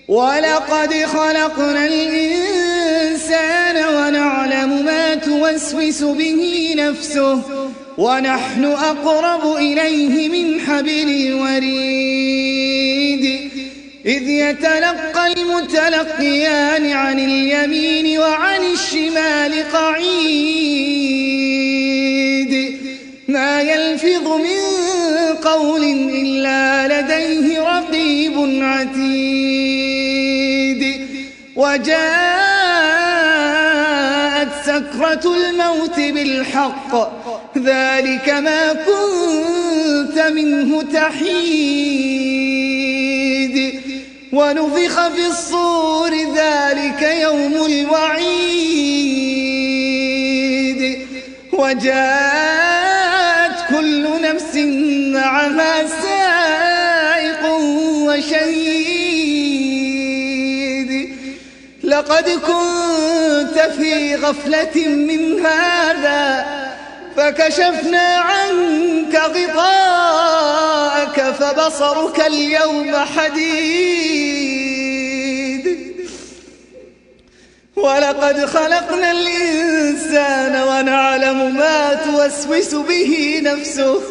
ولقد خلقنا الإنسان ونعلم ما توسوس به نفسه ونحن أقرب إليه من حبل الوريد إذ يتلقى المتلقيان عن اليمين وعن الشمال قعيد ما يلفظ من قول إلا لديه رقيب عتيد وجاءت سكرة الموت بالحق ذلك ما كنت منه تحيد ونفخ في الصور ذلك يوم الوعيد وجاءت كل نفس معها سائق وشهيد لقد كنت في غفلة من هذا فكشفنا عنك غطاءك فبصرك اليوم حديد ولقد خلقنا الإنسان ونعلم ما توسوس به نفسه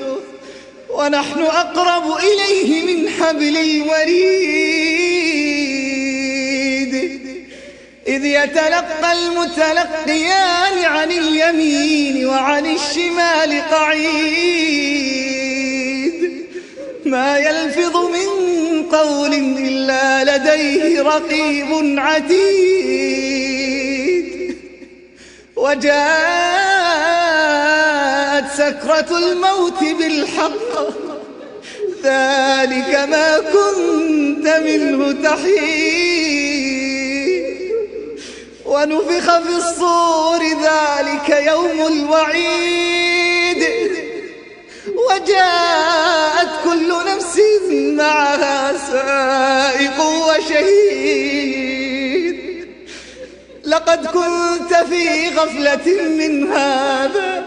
ونحن أقرب إليه من حبل الوريد إذ يتلقى المتلقيان عن اليمين وعن الشمال قعيد ما يلفظ من قول إلا لديه رقيب عتيد وجاءت سكرة الموت بالحق ذلك ما كنت منه تحيد ونفخ في الصور ذلك يوم الوعيد وجاءت كل نفس معها سائق وشهيد لقد كنت في غفلة من هذا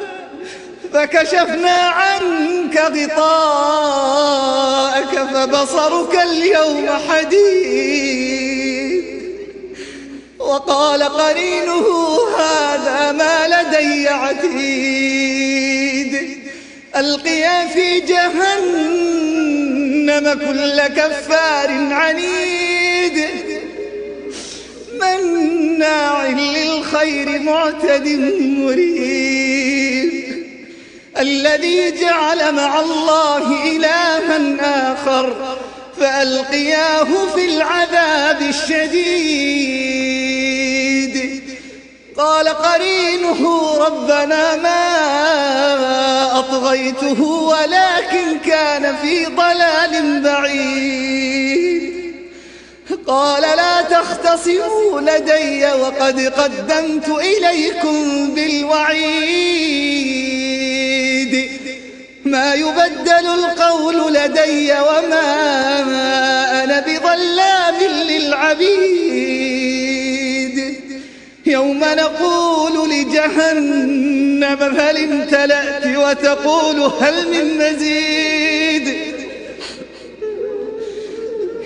فكشفنا عنك غطاءك فبصرك اليوم حديد وقال قرينه هذا ما لدي عتيد ألقيا في جهنم كل كفار عنيد مناع للخير معتد مريب الذي جعل مع الله إلها آخر فألقياه في العذاب الشديد قال قرينه ربنا ما أطغيته ولكن كان في ضلال بعيد قال لا تختصموا لدي وقد قدمت إليكم بالوعيد ما يبدل القول لدي وما أنا بظلام للعبيد يوم نقول لجهنم هل امتلأت وتقول هل من مزيد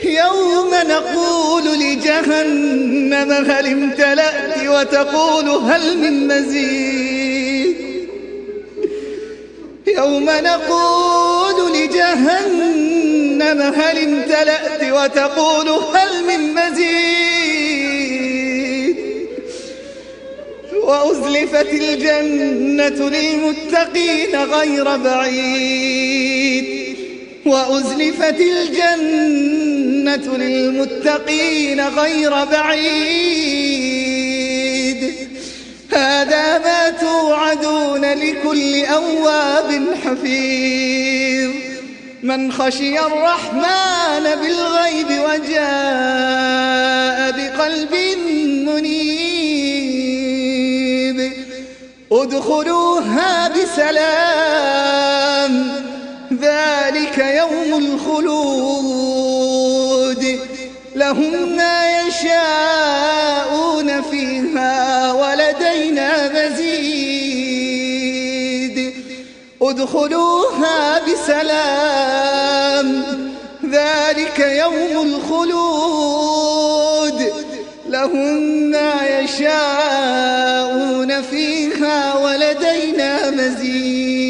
يوم نقول لجهنم هل امتلأت وتقول هل من مزيد يوم نقول لجهنم هل امتلأت وتقول هل من مزيد وأزلفت الجنة للمتقين غير بعيد وأزلفت الجنة للمتقين غير بعيد هذا ما توعدون لكل أواب حفيظ من خشي الرحمن بالغيب وجاء بقلب منيب ادخلوها بسلام ذلك يوم الخلود لهم ما يشاءون فيها ولدينا مزيد ادخلوها بسلام ذلك يوم الخلود لهم ما يشاءون فيها ولدينا مزيد